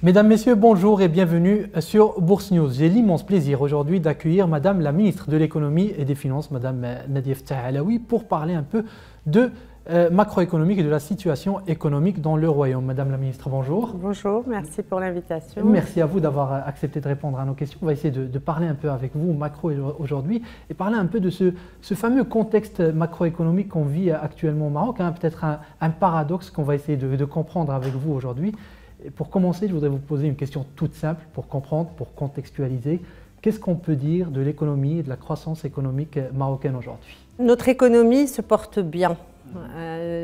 Mesdames, Messieurs, bonjour et bienvenue sur Bourse News. J'ai l'immense plaisir aujourd'hui d'accueillir Madame la ministre de l'économie et des finances, Madame Nadia Ftah Alaoui, pour parler un peu de macroéconomique et de la situation économique dans le royaume. Madame la ministre, bonjour. Bonjour, merci pour l'invitation. Merci à vous d'avoir accepté de répondre à nos questions. On va essayer de parler un peu avec vous macro aujourd'hui et parler un peu de ce fameux contexte macroéconomique qu'on vit actuellement au Maroc, hein, peut-être un paradoxe qu'on va essayer de comprendre avec vous aujourd'hui. Et pour commencer, je voudrais vous poser une question toute simple pour comprendre, pour contextualiser. Qu'est-ce qu'on peut dire de l'économie et de la croissance économique marocaine aujourd'hui? Notre économie se porte bien.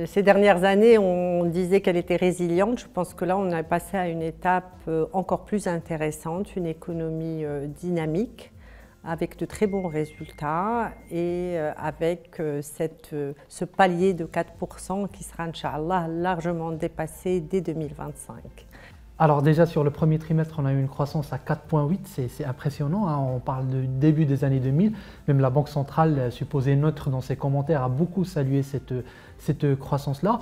Ces dernières années, on disait qu'elle était résiliente. Je pense que là, on est passé à une étape encore plus intéressante, une économie dynamique, avec de très bons résultats et avec ce palier de 4% qui sera, Inch'Allah, largement dépassé dès 2025. Alors déjà sur le premier trimestre, on a eu une croissance à 4,8, c'est impressionnant, hein. On parle du début des années 2000, même la Banque centrale, supposée neutre dans ses commentaires, a beaucoup salué cette croissance-là.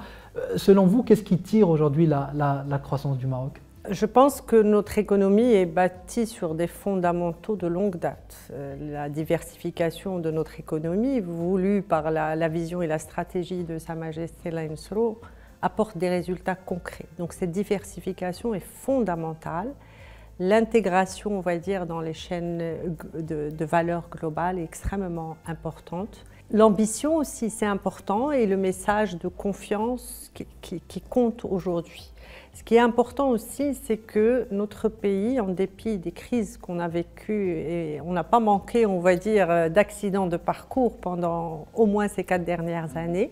Selon vous, qu'est-ce qui tire aujourd'hui la croissance du Maroc? Je pense que notre économie est bâtie sur des fondamentaux de longue date. La diversification de notre économie, voulue par la vision et la stratégie de Sa Majesté l'Aïn-Sro, apporte des résultats concrets. Donc cette diversification est fondamentale. L'intégration, on va dire, dans les chaînes de valeur globale est extrêmement importante. L'ambition aussi, c'est important, et le message de confiance qui compte aujourd'hui. Ce qui est important aussi, c'est que notre pays, en dépit des crises qu'on a vécues, et on n'a pas manqué, on va dire, d'accidents de parcours pendant au moins ces 4 dernières années,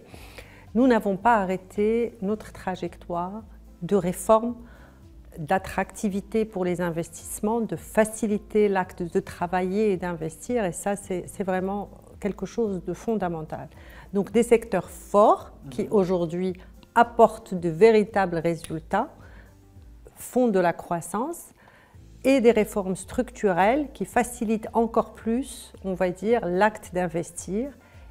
nous n'avons pas arrêté notre trajectoire de réforme, d'attractivité pour les investissements, de faciliter l'acte de travailler et d'investir, et ça, c'est vraiment quelque chose de fondamental. Donc des secteurs forts qui aujourd'hui apportent de véritables résultats, font de la croissance, et des réformes structurelles qui facilitent encore plus, on va dire, l'acte d'investir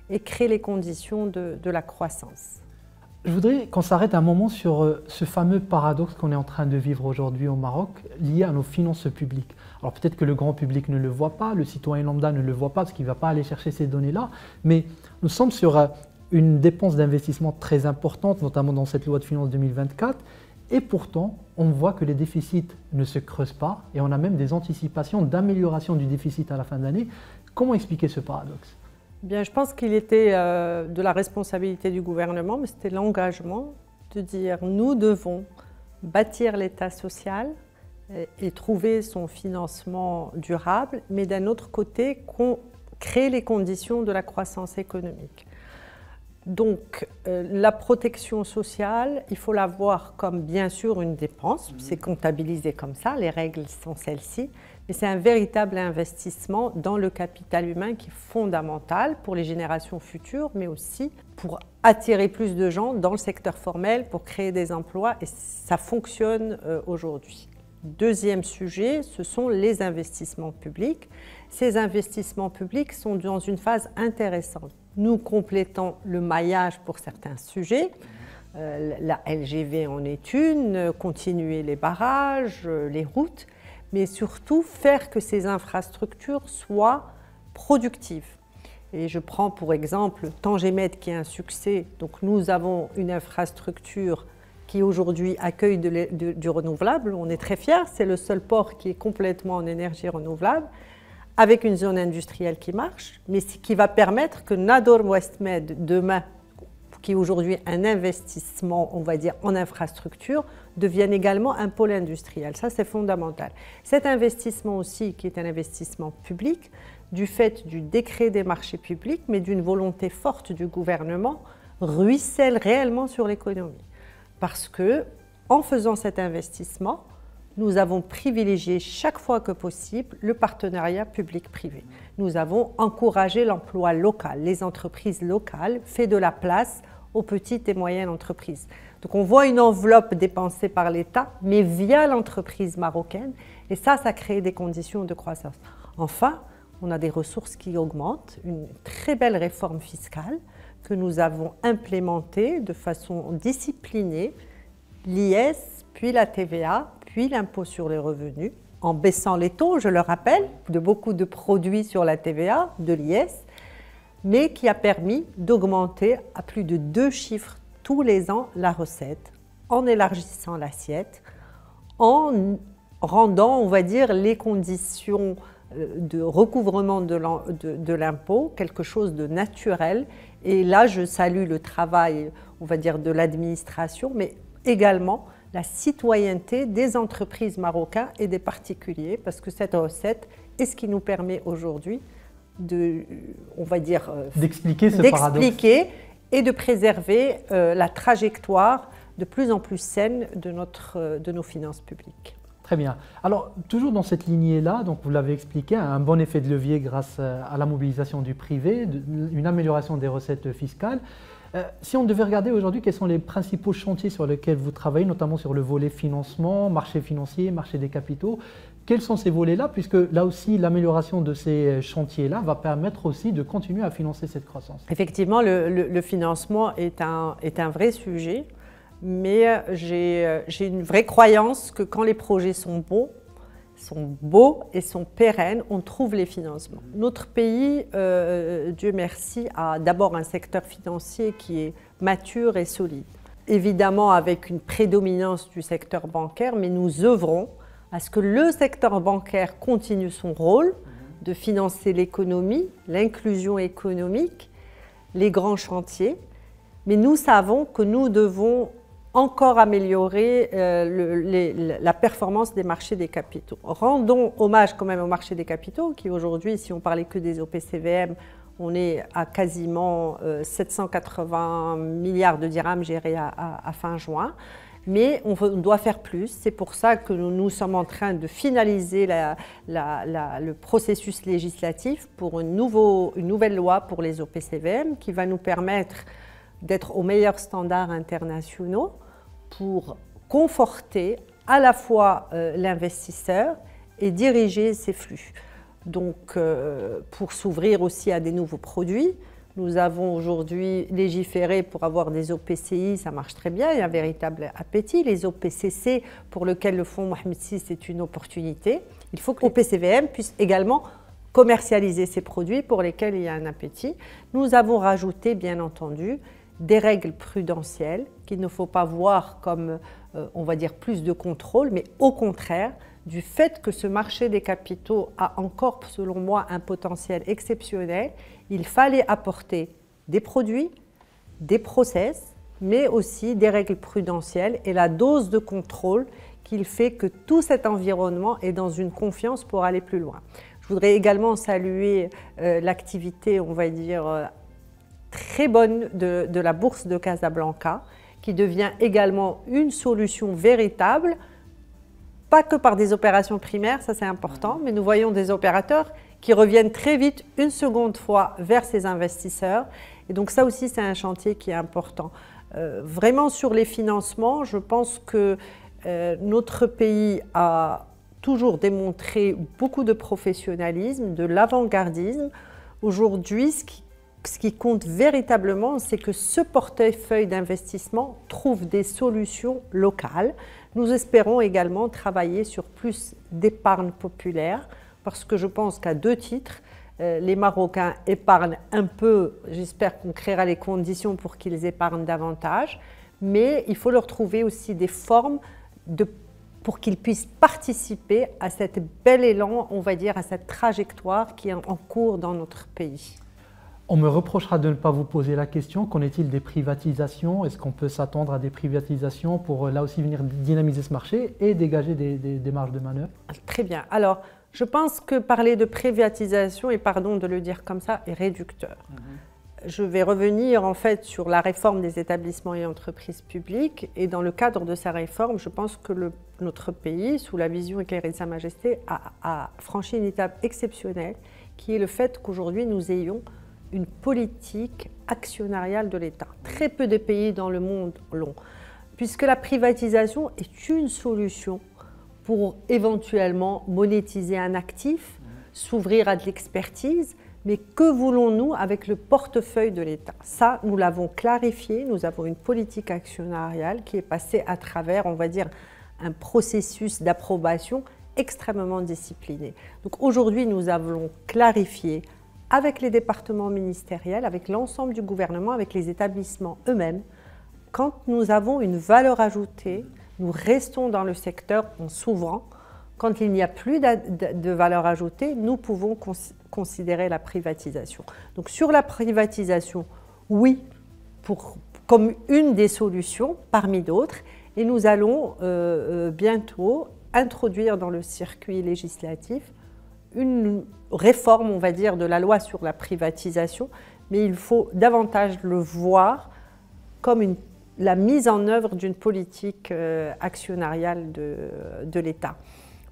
et créent les conditions de la croissance. Je voudrais qu'on s'arrête un moment sur ce fameux paradoxe qu'on est en train de vivre aujourd'hui au Maroc, lié à nos finances publiques. Alors peut-être que le grand public ne le voit pas, le citoyen lambda ne le voit pas parce qu'il ne va pas aller chercher ces données-là, mais nous sommes sur une dépense d'investissement très importante, notamment dans cette loi de finances 2024, et pourtant on voit que les déficits ne se creusent pas et on a même des anticipations d'amélioration du déficit à la fin de l'année. Comment expliquer ce paradoxe? Bien, je pense qu'il était de la responsabilité du gouvernement, mais c'était l'engagement de dire nous devons bâtir l'État social et trouver son financement durable, mais d'un autre côté, créer les conditions de la croissance économique. Donc, la protection sociale, il faut la voir comme bien sûr une dépense, c'est comptabilisé comme ça, les règles sont celles-ci, mais c'est un véritable investissement dans le capital humain qui est fondamental pour les générations futures, mais aussi pour attirer plus de gens dans le secteur formel, pour créer des emplois, et ça fonctionne aujourd'hui. Deuxième sujet, ce sont les investissements publics. Ces investissements publics sont dans une phase intéressante. Nous complétons le maillage pour certains sujets. La LGV en est une, continuer les barrages, les routes, mais surtout faire que ces infrastructures soient productives. Et je prends pour exemple Tangemed qui est un succès. Donc nous avons une infrastructure qui aujourd'hui accueille du renouvelable. On est très fiers, c'est le seul port qui est complètement en énergie renouvelable, avec une zone industrielle qui marche, mais qui va permettre que Nador West Med, demain, qui est aujourd'hui un investissement, on va dire, en infrastructure, devienne également un pôle industriel. Ça, c'est fondamental. Cet investissement aussi, qui est un investissement public, du fait du décret des marchés publics, mais d'une volonté forte du gouvernement, ruisselle réellement sur l'économie. Parce que, en faisant cet investissement, nous avons privilégié chaque fois que possible le partenariat public-privé. Nous avons encouragé l'emploi local, les entreprises locales, fait de la place aux petites et moyennes entreprises. Donc on voit une enveloppe dépensée par l'État, mais via l'entreprise marocaine, et ça crée des conditions de croissance. Enfin, on a des ressources qui augmentent, une très belle réforme fiscale que nous avons implémentée de façon disciplinée, l'IS, puis la TVA, puis réduit l'impôt sur les revenus en baissant les taux, je le rappelle, de beaucoup de produits sur la TVA, de l'IS, mais qui a permis d'augmenter à plus de 2 chiffres tous les ans la recette, en élargissant l'assiette, en rendant, on va dire, les conditions de recouvrement de l'impôt quelque chose de naturel. Et là, je salue le travail, on va dire, de l'administration, mais également la citoyenneté des entreprises marocaines et des particuliers, parce que cette recette est ce qui nous permet aujourd'hui de, on va dire, d'expliquer ce paradoxe et de préserver la trajectoire de plus en plus saine de nos finances publiques. Très bien. Alors, toujours dans cette lignée-là, donc vous l'avez expliqué, un bon effet de levier grâce à la mobilisation du privé, une amélioration des recettes fiscales. Si on devait regarder aujourd'hui quels sont les principaux chantiers sur lesquels vous travaillez, notamment sur le volet financement, marché financier, marché des capitaux, quels sont ces volets-là, puisque là aussi l'amélioration de ces chantiers-là va permettre aussi de continuer à financer cette croissance? Effectivement, le financement est un vrai sujet, mais j'ai une vraie croyance que quand les projets sont beaux et sont pérennes, on trouve les financements. Notre pays, Dieu merci, a d'abord un secteur financier qui est mature et solide. Évidemment avec une prédominance du secteur bancaire, mais nous œuvrons à ce que le secteur bancaire continue son rôle de financer l'économie, l'inclusion économique, les grands chantiers. Mais nous savons que nous devons encore améliorer la performance des marchés des capitaux. Rendons hommage quand même au marché des capitaux qui aujourd'hui, si on parlait que des OPCVM, on est à quasiment 780 milliards de dirhams gérés à fin juin. Mais on doit faire plus. C'est pour ça que nous sommes en train de finaliser le processus législatif pour une nouvelle loi pour les OPCVM qui va nous permettre d'être aux meilleurs standards internationaux pour conforter à la fois l'investisseur et diriger ses flux. Donc, pour s'ouvrir aussi à des nouveaux produits, nous avons aujourd'hui légiféré pour avoir des OPCI, ça marche très bien, il y a un véritable appétit. Les OPCC, pour lesquels le fonds Mohamed VI est une opportunité. Il faut que l'OPCVM puisse également commercialiser ces produits pour lesquels il y a un appétit. Nous avons rajouté, bien entendu, des règles prudentielles qu'il ne faut pas voir comme, on va dire, plus de contrôle, mais au contraire, du fait que ce marché des capitaux a encore, selon moi, un potentiel exceptionnel, il fallait apporter des produits, des process, mais aussi des règles prudentielles et la dose de contrôle qui fait que tout cet environnement est dans une confiance pour aller plus loin. Je voudrais également saluer l'activité, on va dire, très bonne de la bourse de Casablanca, qui devient également une solution véritable, pas que par des opérations primaires, ça c'est important, mais nous voyons des opérateurs qui reviennent très vite une seconde fois vers ces investisseurs. Et donc ça aussi c'est un chantier qui est important. Vraiment sur les financements, je pense que notre pays a toujours démontré beaucoup de professionnalisme, de l'avant-gardisme. Aujourd'hui, ce qui compte véritablement, c'est que ce portefeuille d'investissement trouve des solutions locales. Nous espérons également travailler sur plus d'épargne populaire, parce que je pense qu'à deux titres, les Marocains épargnent un peu, j'espère qu'on créera les conditions pour qu'ils épargnent davantage, mais il faut leur trouver aussi des formes pour qu'ils puissent participer à cet bel élan, on va dire, à cette trajectoire qui est en cours dans notre pays. On me reprochera de ne pas vous poser la question, qu'en est-il des privatisations? Est-ce qu'on peut s'attendre à des privatisations pour là aussi venir dynamiser ce marché et dégager des marges de manœuvre? Très bien. Alors, je pense que parler de privatisation, et pardon de le dire comme ça, est réducteur. Je vais revenir en fait sur la réforme des établissements et entreprises publiques, et dans le cadre de sa réforme, je pense que notre pays, sous la vision éclairée de Sa Majesté, a franchi une étape exceptionnelle, qui est le fait qu'aujourd'hui nous ayons une politique actionnariale de l'État. Très peu de pays dans le monde l'ont, puisque la privatisation est une solution pour éventuellement monétiser un actif, s'ouvrir à de l'expertise, mais que voulons-nous avec le portefeuille de l'État? Ça, nous l'avons clarifié, nous avons une politique actionnariale qui est passée à travers, on va dire, un processus d'approbation extrêmement discipliné. Donc aujourd'hui, nous avons clarifié avec les départements ministériels, avec l'ensemble du gouvernement, avec les établissements eux-mêmes, quand nous avons une valeur ajoutée, nous restons dans le secteur en s'ouvrant. Quand il n'y a plus de valeur ajoutée, nous pouvons considérer la privatisation. Donc sur la privatisation, oui, comme une des solutions parmi d'autres, et nous allons bientôt introduire dans le circuit législatif une réforme, on va dire, de la loi sur la privatisation, mais il faut davantage le voir comme la mise en œuvre d'une politique actionnariale de l'État.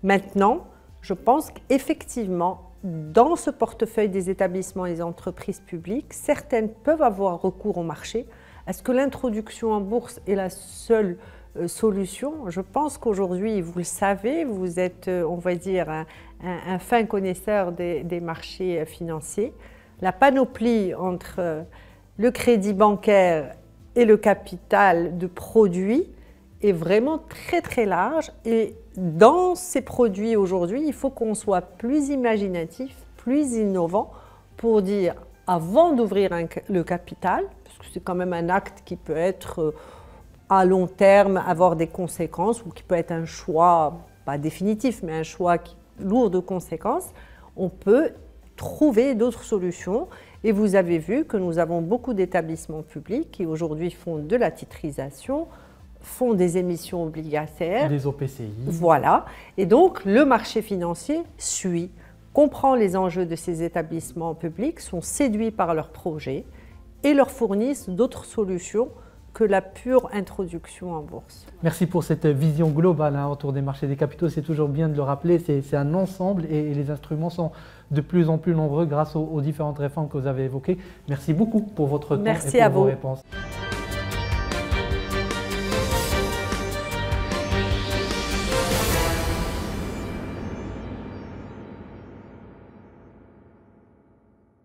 Maintenant, je pense qu'effectivement, dans ce portefeuille des établissements et des entreprises publiques, certaines peuvent avoir recours au marché. Est-ce que l'introduction en bourse est la seule solution? Je pense qu'aujourd'hui, vous le savez, vous êtes, on va dire, un fin connaisseur des marchés financiers. La panoplie entre le crédit bancaire et le capital de produits est vraiment très très large, et dans ces produits aujourd'hui, il faut qu'on soit plus imaginatif, plus innovant pour dire, avant d'ouvrir le capital, parce que c'est quand même un acte qui peut être à long terme, avoir des conséquences, ou qui peut être un choix, pas définitif, mais un choix lourd de conséquences, on peut trouver d'autres solutions. Et vous avez vu que nous avons beaucoup d'établissements publics qui aujourd'hui font de la titrisation, font des émissions obligataires. Des OPCI. Voilà. Et donc, le marché financier suit, comprend les enjeux de ces établissements publics, sont séduits par leurs projets et leur fournissent d'autres solutions que la pure introduction en bourse. Merci pour cette vision globale autour des marchés des capitaux. C'est toujours bien de le rappeler, c'est un ensemble et les instruments sont de plus en plus nombreux grâce aux différentes réformes que vous avez évoquées. Merci beaucoup pour votre temps et pour vos réponses.